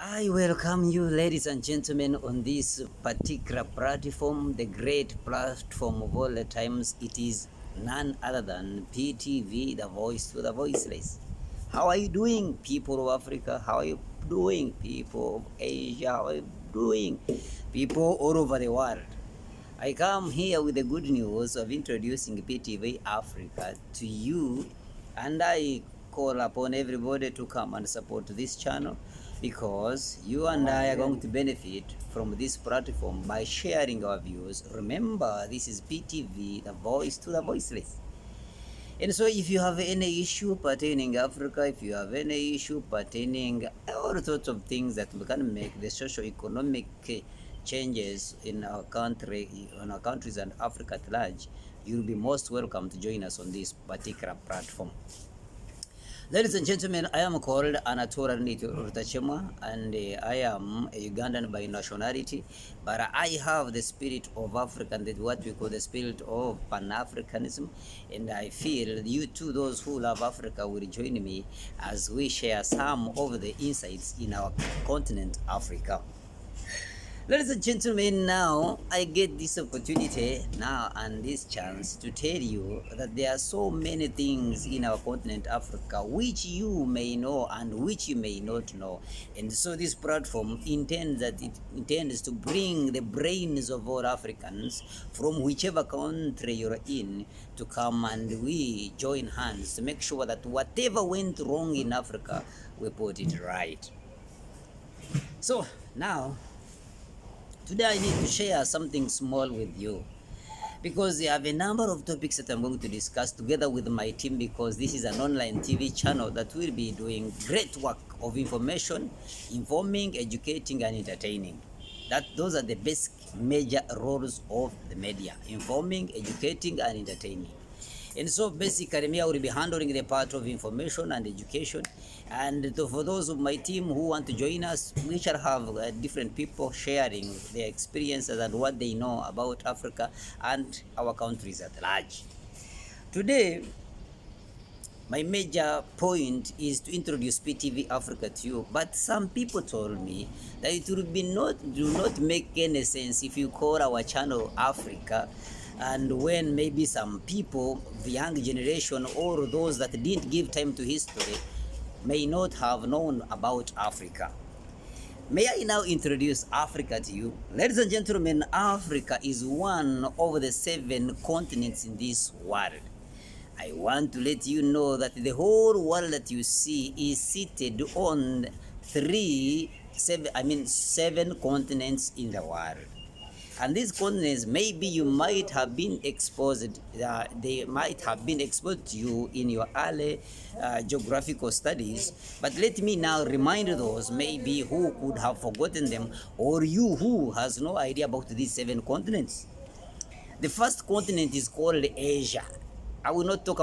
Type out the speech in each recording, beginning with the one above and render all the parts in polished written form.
I welcome you, ladies and gentlemen, on this particular platform, the great platform of all the times. It is none other than PTV, the voice to the voiceless. How are you doing, people of Africa? How are you doing, people of Asia? How are you doing, people all over the world? I come here with the good news of introducing PTV Africa to you, and I call upon everybody to come and support this channel because you and I are going to benefit from this platform by sharing our views. Remember, this is PTV, the voice to the voiceless. And so if you have any issue pertaining Africa, if you have any issue pertaining all sorts of things that can make the socio-economic changes in our country, in our countries and Africa at large, you'll be most welcome to join us on this particular platform. Ladies and gentlemen, I am called Anatora Rutachema, and I am a Ugandan by nationality, but I have the spirit of African, what we call the spirit of Pan-Africanism, and I feel you too, those who love Africa, will join me as we share some of the insights in our continent, Africa. Ladies and gentlemen, now I get this opportunity now and this chance to tell you that there are so many things in our continent Africa which you may know and which you may not know. And so this platform intends to bring the brains of all Africans from whichever country you're in to come, and we join hands to make sure that whatever went wrong in Africa, we put it right. So now, today I need to share something small with you because I have a number of topics that I'm going to discuss together with my team, because this is an online TV channel that will be doing great work of information, informing, educating, and entertaining. Those are the basic major roles of the media: informing, educating, and entertaining. And so basically, me, I will be handling the part of information and education. And for those of my team who want to join us, we shall have different people sharing their experiences and what they know about Africa and our countries at large. Today, my major point is to introduce PTV Africa to you, but some people told me that it will do not make any sense if you call our channel Africa, and when maybe some people, the young generation or those that didn't give time to history, may not have known about Africa. May I now introduce Africa to you? Ladies and gentlemen, Africa is one of the 7 continents in this world. I want to let you know that the whole world that you see is seated on 7 continents in the world. And these continents, maybe you might have been exposed, they might have been exposed to you in your early geographical studies. But let me now remind those maybe who could have forgotten them, or you who has no idea about these 7 continents. The first continent is called Asia. I will not talk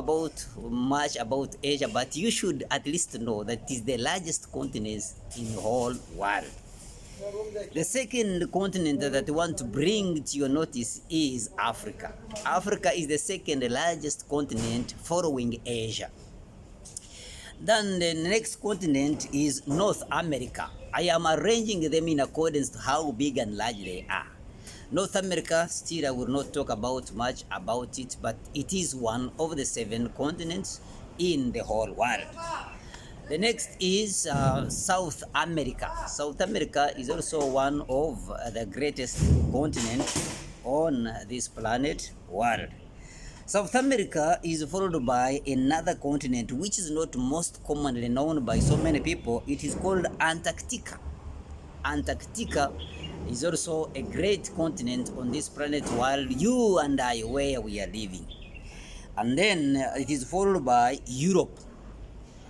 much about Asia, but you should at least know that it is the largest continent in the whole world. The second continent that I want to bring to your notice is Africa. Africa is the second largest continent following Asia. Then the next continent is North America. I am arranging them in accordance to how big and large they are. North America, still I will not talk much about it, but it is one of the 7 continents in the whole world. The next is South America. South America is also one of the greatest continents on this planet world. South America is followed by another continent which is not most commonly known by so many people. It is called Antarctica. Antarctica is also a great continent on this planet world, you and I, where we are living. And then it is followed by Europe.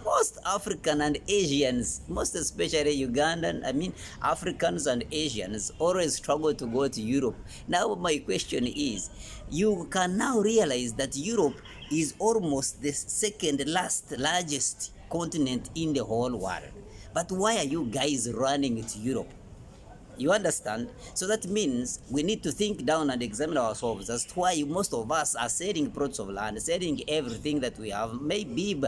Most African and Asians, most especially Africans and Asians always struggle to go to Europe. Now my question is, you can now realize that Europe is almost the second largest continent in the whole world. But why are you guys running to Europe? You understand? So that means we need to think down and examine ourselves as to why most of us are selling plots of land, selling everything that we have, maybe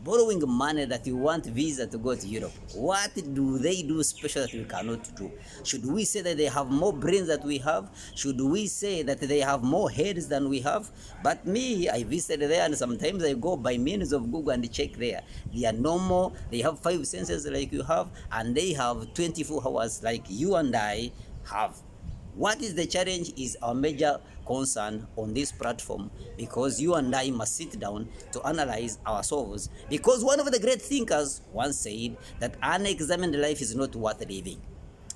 borrowing money that you want visa to go to Europe. What do they do special that we cannot do? Should we say that they have more brains than we have? Should we say that they have more heads than we have? But me, I visited there, and sometimes I go by means of Google and check there. They are normal, they have 5 senses like you have, and they have 24 hours like you and I have. What is the challenge is our major concern on this platform, because you and I must sit down to analyze ourselves, because one of the great thinkers once said that unexamined life is not worth living.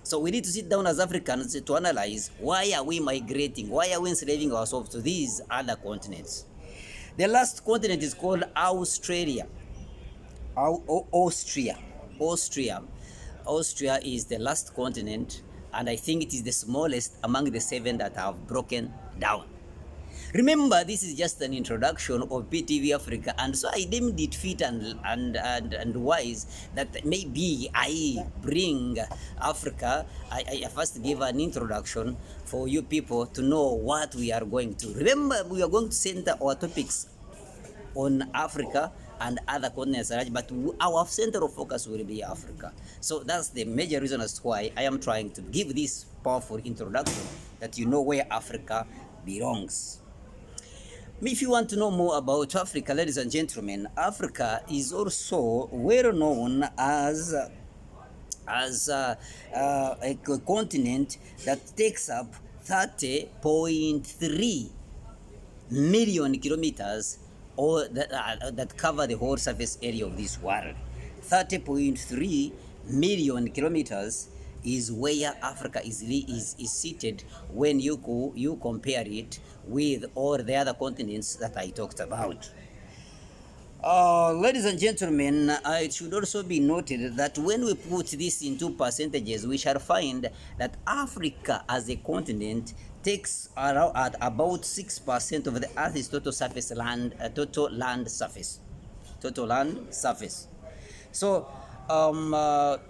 So we need to sit down as Africans to analyze, why are we migrating? Why are we enslaving ourselves to these other continents? The last continent is called Australia. Austria. Austria is the last continent, and I think it is the smallest among the 7 that have broken down. Remember, this is just an introduction of PTV Africa, and so I deemed it fit and wise that maybe I bring Africa. I first give an introduction for you people to know what we are going to. Remember, we are going to center our topics on Africa and other continents, but our center of focus will be Africa. So that's the major reason as to why I am trying to give this powerful introduction, that you know where Africa belongs. If you want to know more about Africa, ladies and gentlemen, Africa is also well known as a continent that takes up 30.3 million kilometers, or that cover the whole surface area of this world. 30.3 million kilometers is where Africa is seated when you compare it with all the other continents that I talked about. Ladies and gentlemen, it should also be noted that when we put this into percentages, we shall find that Africa as a continent takes around at about 6% of the Earth's total surface land, total land surface. So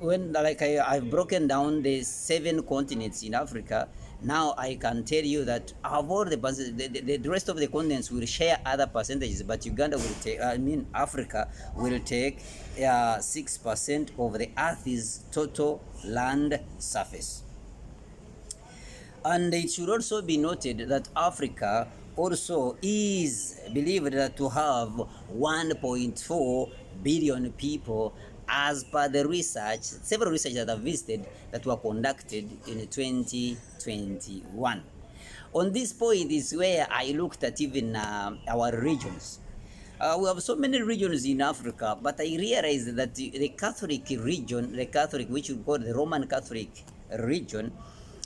when I've broken down the 7 continents in Africa, now I can tell you that of all the rest of the continents will share other percentages, but Uganda will take, Africa will take 6% of the Earth's total land surface. And it should also be noted that Africa also is believed to have 1.4 billion people, as per the research, several research that I've visited that were conducted in 2021. On this point is where I looked at even our regions. We have so many regions in Africa, but I realized that the Catholic region, which we call the Roman Catholic region,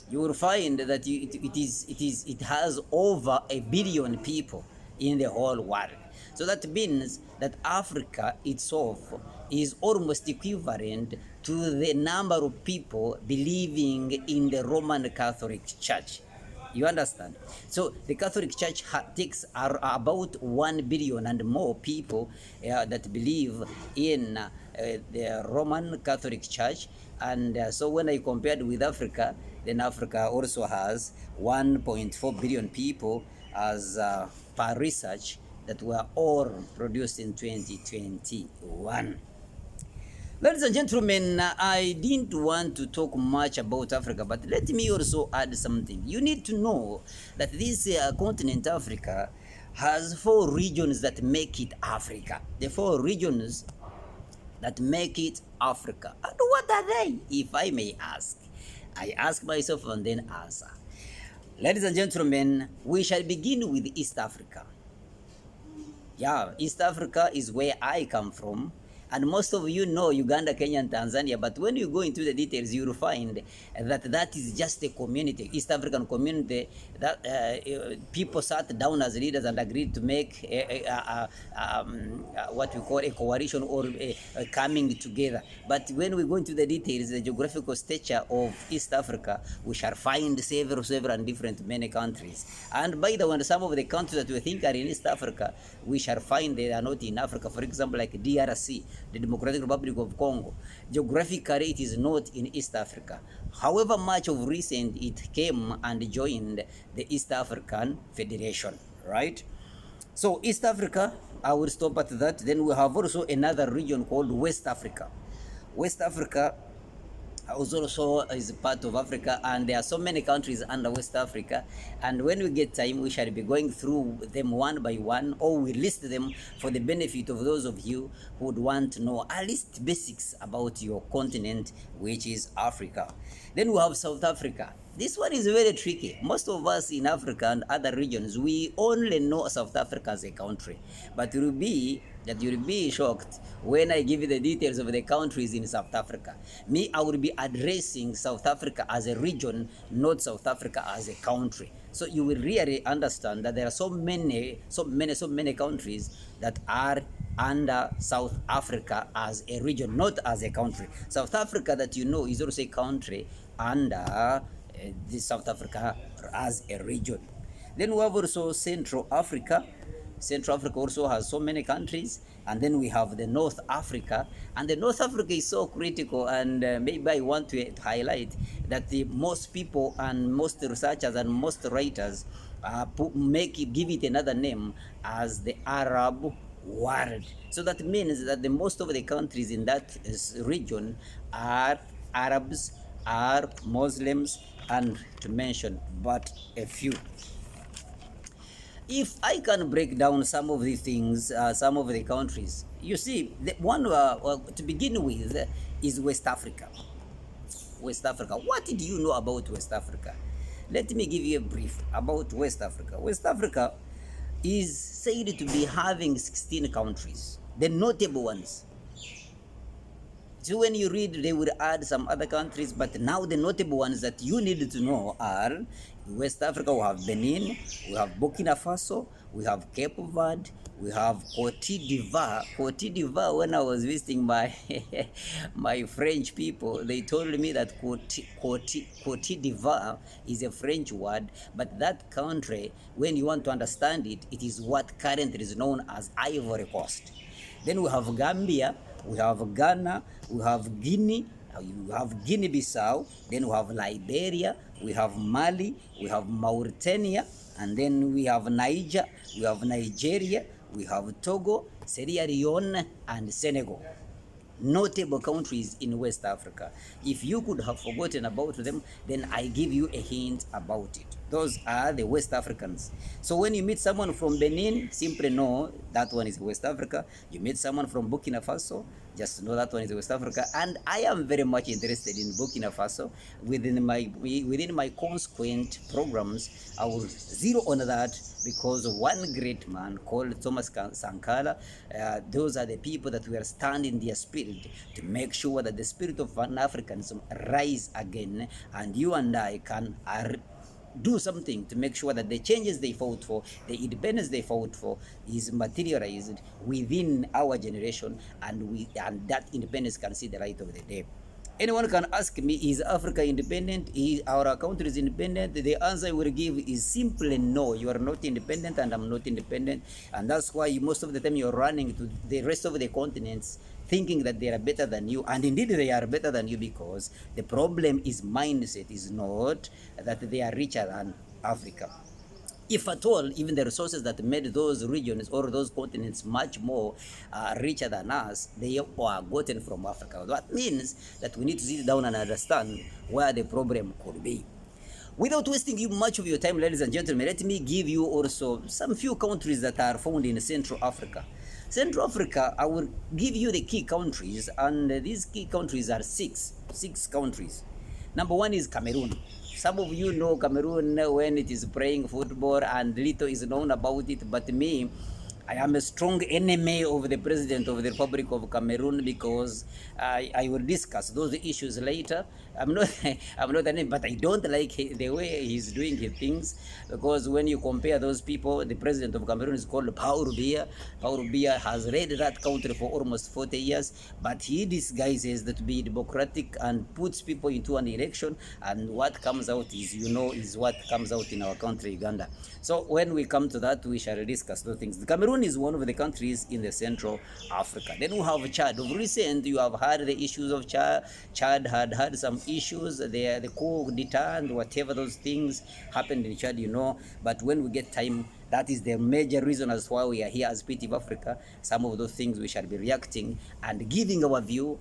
you will find that it has over 1 billion people in the whole world. So that means that Africa itself is almost equivalent to the number of people believing in the Roman Catholic Church. You understand? So the Catholic Church takes about 1 billion and more people that believe in the Roman Catholic Church. And so when I compared with Africa, then Africa also has 1.4 billion people as per research that were all produced in 2021. Ladies and gentlemen, I didn't want to talk much about Africa, but let me also add something. You need to know that this continent, Africa, has 4 regions that make it Africa. The 4 regions that make it Africa. And what are they, if I may ask? I ask myself and then answer. Ladies and gentlemen, we shall begin with East Africa. Yeah, East Africa is where I come from, and most of you know Uganda, Kenya, and Tanzania, but when you go into the details, you will find that is just a community, East African community, that people sat down as leaders and agreed to make what we call a coalition, or a coming together. But when we go into the details, the geographical stature of East Africa, we shall find several and different many countries. And by the way, some of the countries that we think are in East Africa, we shall find they are not in Africa. For example, like DRC, the Democratic Republic of Congo. Geographically, it is not in East Africa. However much of recent it came and joined the East African Federation, right? So East Africa, I will stop at that. Then we have also another region called West Africa. West Africa also is part of Africa, and there are so many countries under West Africa. And when we get time, we shall be going through them one by one, or we list them for the benefit of those of you who would want to know at least basics about your continent, which is Africa. Then we have South Africa. This one is very tricky. Most of us in Africa and other regions, we only know South Africa as a country, but you'll be shocked when I give you the details of the countries in South Africa. Me, I will be addressing South Africa as a region, not South Africa as a country. So you will really understand that there are so many countries that are under South Africa as a region, not as a country. South Africa, that you know, is also a country under the South Africa as a region. Then we have also Central Africa. Central Africa also has so many countries. And then we have the North Africa. And the North Africa is so critical, and maybe I want to highlight that the most people and most researchers and most writers give it another name as the Arab world. So that means that the most of the countries in that region are Arabs, are Muslims, and to mention but a few. If I can break down some of the things, some of the countries, you see, the one to begin with is West Africa. West Africa. What did you know about West Africa? Let me give you a brief about West Africa. West Africa is said to be having 16 countries, the notable ones. So when you read, they will add some other countries, but now the notable ones that you need to know are West Africa. We have Benin, we have Burkina Faso, we have Cape Verde, we have Cote d'Ivoire. Cote d'Ivoire, when I was visiting my my French people, they told me that Cote d'Ivoire is a French word, but that country, when you want to understand it, it is what currently is known as Ivory Coast. Then we have Gambia, we have Ghana, we have Guinea, we have Guinea-Bissau, then we have Liberia, we have Mali, we have Mauritania, and then we have Niger, we have Nigeria, we have Togo, Sierra Leone, and Senegal. Notable countries in West Africa. If you could have forgotten about them, then I give you a hint about it. Those are the West Africans. So when you meet someone from Benin, simply know that one is West Africa. You meet someone from Burkina Faso, just know that one is West Africa. And I am very much interested in Burkina Faso. Within my consequent programs, I will zero on that because one great man called Thomas Sankara. Those are the people that were standing their spirit to make sure that the spirit of Pan-Africanism rise again, and you and I can do something to make sure that the changes they fought for, the independence they fought for, is materialized within our generation, and that independence can see the light of the day. Anyone can ask me, is Africa independent? Is our country is independent? The answer I will give is simply no. You are not independent, and I'm not independent, and that's why most of the time you're running to the rest of the continents thinking that they are better than you, and indeed they are better than you, because the problem is mindset, is not that they are richer than Africa. If at all, even the resources that made those regions or those continents much more richer than us, they are gotten from Africa. That means that we need to sit down and understand where the problem could be. Without wasting you much of your time, ladies and gentlemen, let me give you also some few countries that are found in Central Africa. Central Africa, I will give you the key countries, and these key countries are six countries. Number one is Cameroon. Some of you know Cameroon when it is playing football, and little is known about it, but me, I am a strong enemy of the President of the Republic of Cameroon, because I will discuss those issues later. I'm not an enemy, but I don't like the way he's doing his things, because when you compare those people, the President of Cameroon is called Paul Biya. Paul Biya has led that country for almost 40 years, but he disguises that to be democratic and puts people into an election, and what comes out is what comes out in our country, Uganda. So when we come to that, we shall discuss those things. Cameroon is one of the countries in the Central Africa. Then we have Chad. Of recent, you have heard the issues of Chad. Chad had some issues, the coup d'etat and whatever those things happened in Chad, but when we get time, That is the major reason as why we are here as PTV Africa. Some of those things we shall be reacting and giving our view,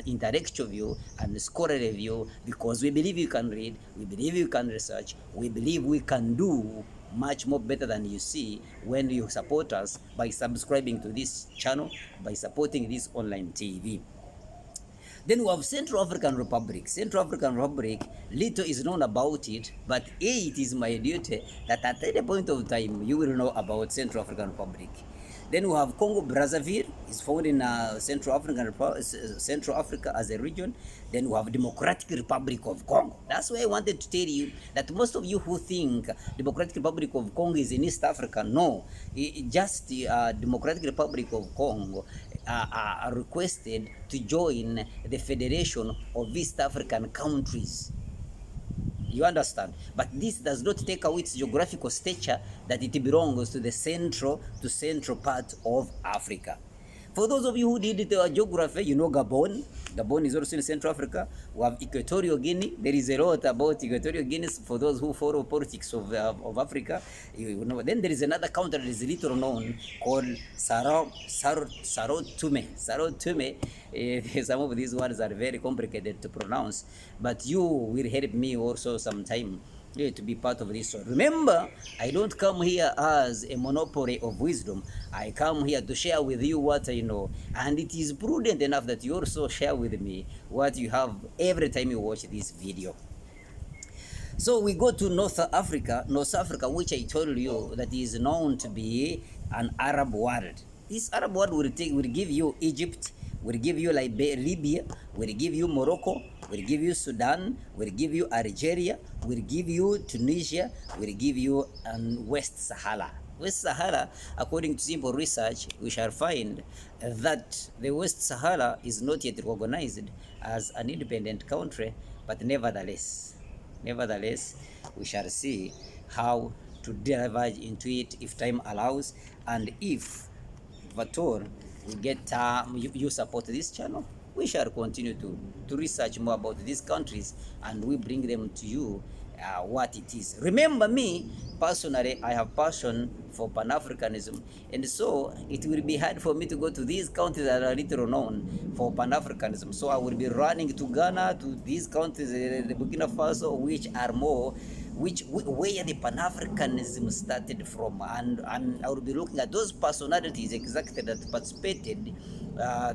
intellectual view and scholarly view, because we believe you can read, we believe you can research, we believe we can do much more better than you see when you support us by subscribing to this channel, by supporting this online TV. Then we have Central African Republic. Central African Republic, little is known about it, but it is my duty that at any point of time you will know about Central African Republic. Then we have Congo Brazzaville, is found in Central Africa as a region. Then we have Democratic Republic of Congo. That's why I wanted to tell you that most of you who think Democratic Republic of Congo is in East Africa, no, just Democratic Republic of Congo are requested to join the Federation of East African Countries. You understand? But this does not take away its geographical stature that it belongs to the central part of Africa. For those of you who did geography, you know Gabon. Gabon is also in Central Africa. We have Equatorial Guinea. There is a lot about Equatorial Guinea for those who follow politics of Africa. You know. Then there is another country that is little known called Sao Tome. Sao Tome. Some of these words are very complicated to pronounce, but you will help me also sometime to be part of this. So remember, I don't come here as a monopoly of wisdom. I come here to share with you what I know, and it is prudent enough that you also share with me what you have every time you watch this video. So we go to North Africa, which I told you that is known to be an Arab world. This Arab world will give you Egypt, will give you Libya, will give you Morocco, will give you Sudan, will give you Algeria, will give you Tunisia, will give you West Sahara. West Sahara, according to simple research, we shall find that the West Sahara is not yet recognized as an independent country, but nevertheless, we shall see how to diverge into it if time allows, and if at all we get you support this channel, we shall continue to research more about these countries, and we bring them to you what it is. Remember me, personally, I have passion for Pan-Africanism, and so it will be hard for me to go to these countries that are little known for Pan-Africanism. So I will be running to Ghana, to these countries, the Burkina Faso, which are more where the Pan-Africanism started from, and I will be looking at those personalities exactly that participated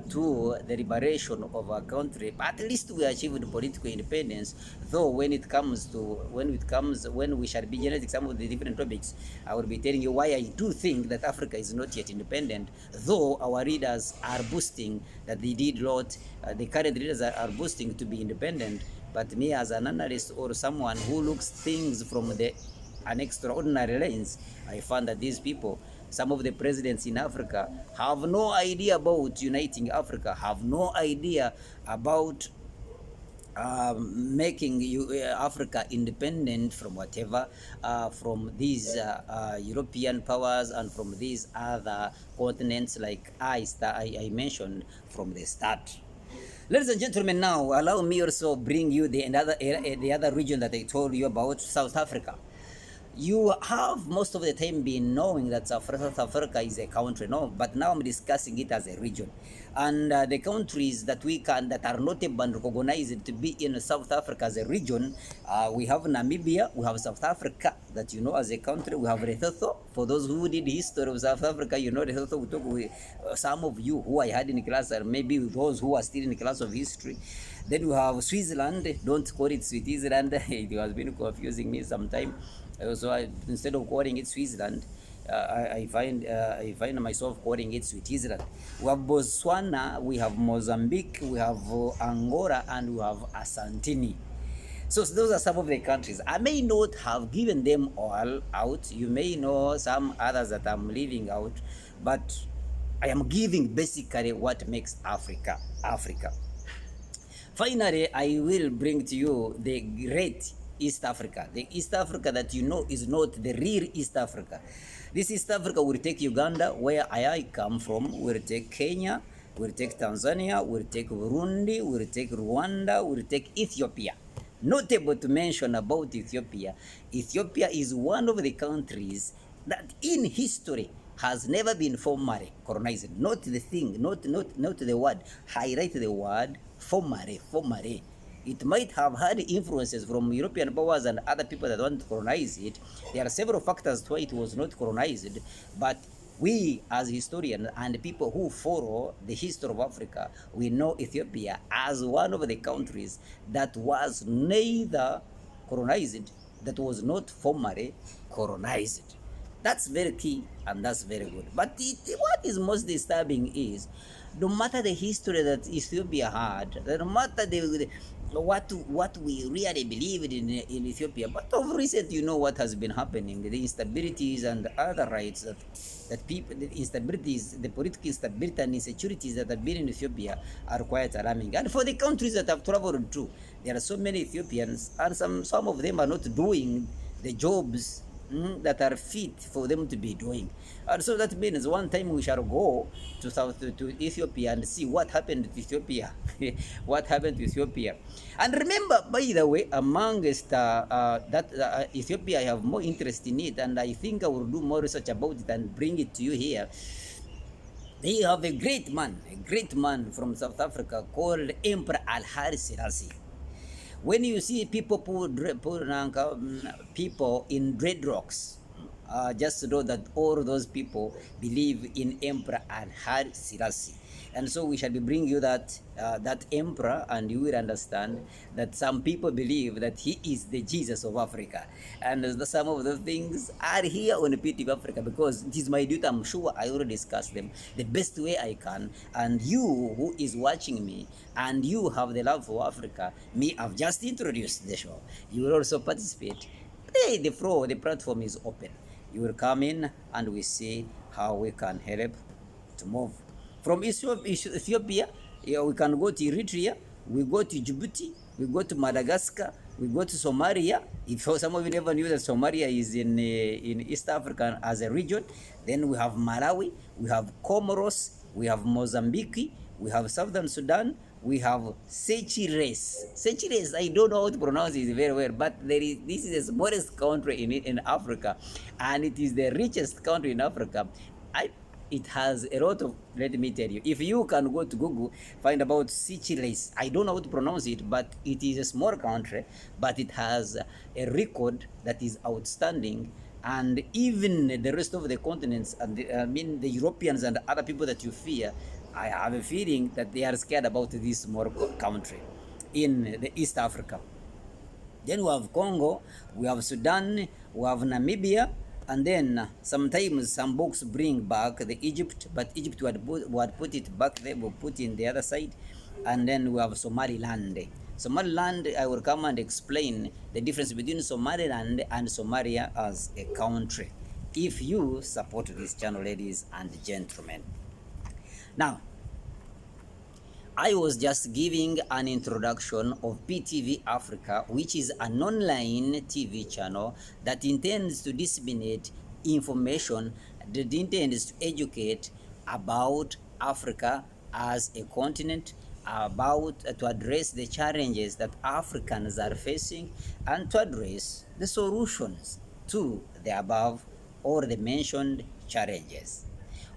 to the liberation of our country. But at least we achieved political independence. Though when we shall be generating some of the different topics, I will be telling you why I do think that Africa is not yet independent, though our leaders are boasting that they did a lot. The current leaders are boasting to be independent. But me as an analyst or someone who looks things from an extraordinary lens, I found that these people, some of the presidents in Africa, have no idea about uniting Africa, have no idea about making Africa independent from whatever, from these European powers and from these other continents like I mentioned from the start. Ladies and gentlemen, now allow me also bring you the other region that I told you about, South Africa. You have most of the time been knowing that South Africa is a country, no? But now I'm discussing it as a region. And the countries that are notable and recognized to be in South Africa as a region, we have Namibia, we have South Africa, that you know as a country, we have Lesotho. For those who did history of South Africa, you know Lesotho. We talk with some of you who I had in class, or maybe those who are still in class of history. Then we have Switzerland. Don't call it Switzerland. It has been confusing me sometime. So instead of calling it Switzerland, I find myself calling it Switzerland. We have Botswana, we have Mozambique, we have Angola, and we have Asantini. So those are some of the countries. I may not have given them all out. You may know some others that I'm leaving out, but I am giving basically what makes Africa, Africa. Finally, I will bring to you the great East Africa. The East Africa that you know is not the real East Africa. This East Africa will take Uganda, where I come from, will take Kenya, will take Tanzania, will take Burundi, will take Rwanda, will take Ethiopia. Notable to mention about Ethiopia, Ethiopia is one of the countries that in history has never been formally colonized. Not the thing, not the word. Highlight the word formally. It might have had influences from European powers and other people that want to colonize it. There are several factors why it was not colonized, but we as historians and people who follow the history of Africa, we know Ethiopia as one of the countries that was neither colonized, that was not formally colonized. That's very key and that's very good. But what is most disturbing is no matter the history that Ethiopia had, no matter what we really believed in Ethiopia, but of recent, you know what has been happening, the instabilities and other rights that people, the instabilities, the political instability and insecurities that have been in Ethiopia are quite alarming. And for the countries that I've traveled to, there are so many Ethiopians, and some of them are not doing the jobs that are fit for them to be doing. And so that means one time we shall go to Ethiopia and see what happened to Ethiopia. What happened to Ethiopia. And remember, by the way, amongst that Ethiopia, I have more interest in it, and I think I will do more research about it and bring it to you here. They have a great man from South Africa called Emperor Al-Haile Selassie. When you see people people in dreadlocks, just know that all those people believe in Emperor Al-Haile Selassie. And so we shall be bringing you that emperor, and you will understand that some people believe that he is the Jesus of Africa. And some of the things are here on PTV Africa, because it is my duty. I'm sure I will discuss them the best way I can. And you who is watching me, and you have the love for Africa, me, I've just introduced the show. You will also participate. Hey, the floor, the platform is open. You will come in and we see how we can help to move. From Ethiopia, yeah, we can go to Eritrea, we go to Djibouti, we go to Madagascar, we go to Somalia. If some of you never knew that Somalia is in East Africa as a region, then we have Malawi, we have Comoros, we have Mozambique, we have Southern Sudan, we have Seychelles. Seychelles, I don't know how to pronounce it very well, but this is the smallest country in Africa, and it is the richest country in Africa. It has a lot of, let me tell you, if you can go to Google, find about Seychelles. I don't know how to pronounce it, but it is a small country, but it has a record that is outstanding. And even the rest of the continents, and the Europeans and other people that you fear, I have a feeling that they are scared about this small country in the East Africa. Then we have Congo, we have Sudan, we have Namibia, and then sometimes some books bring back the Egypt, but Egypt would put it back there, will put in the other side. And then we have Somaliland. Somaliland, I will come and explain the difference between Somaliland and Somalia as a country, if you support this channel, ladies and gentlemen. Now, I was just giving an introduction of PTV Africa, which is an online TV channel that intends to disseminate information, that intends to educate about Africa as a continent, about to address the challenges that Africans are facing, and to address the solutions to the above or the mentioned challenges.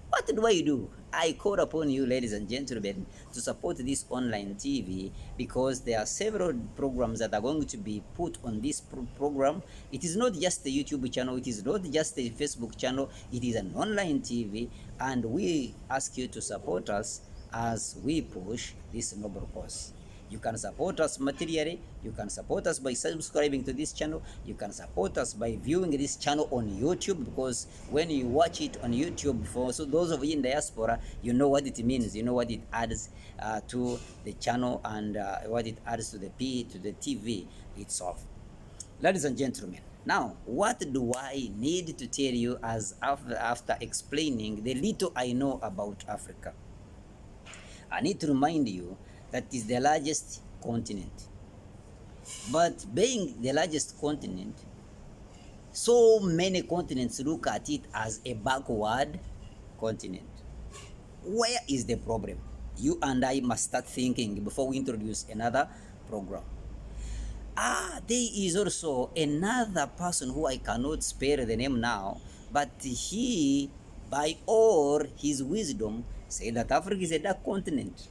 What do I do? I call upon you, ladies and gentlemen, to support this online TV, because there are several programs that are going to be put on this program. It is not just a YouTube channel, it is not just a Facebook channel, it is an online TV, and we ask you to support us as we push this noble cause. You can support us materially, you can support us by subscribing to this channel, you can support us by viewing this channel on YouTube, because when you watch it on YouTube, for so those of you in diaspora, you know what it means, you know what it adds to the channel, and what it adds to the TV itself. Ladies and gentlemen, now what do I need to tell you as after explaining the little I know about Africa? I need to remind you that is the largest continent. But being the largest continent, so many continents look at it as a backward continent. Where is the problem? You and I must start thinking before we introduce another program. There is also another person who I cannot spare the name now, But he, by all his wisdom, said that Africa is a dark continent.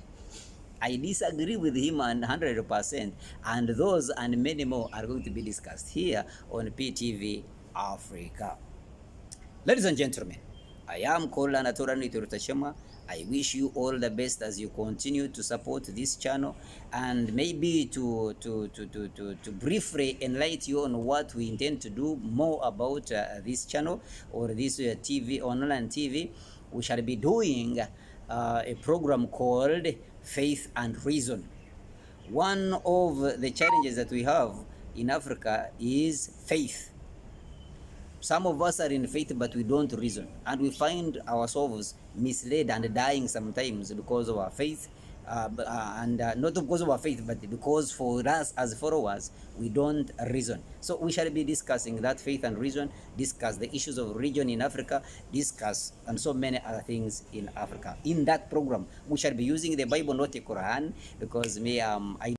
I disagree with him 100%, and those and many more are going to be discussed here on PTV Africa. Ladies and gentlemen, I am Kola Naturani Turutashema. I wish you all the best as you continue to support this channel, and maybe to briefly enlighten you on what we intend to do more about this channel or this TV, online TV. We shall be doing a program called Faith and Reason. One of the challenges that we have in Africa is faith. Some of us are in faith, but we don't reason, and we find ourselves misled and dying sometimes because of our faith, and not because of our faith, but because for us as followers, we don't reason. So we shall be discussing that faith and reason, discuss the issues of religion in Africa, discuss and so many other things in Africa. In that program, we shall be using the Bible, not the Quran, because I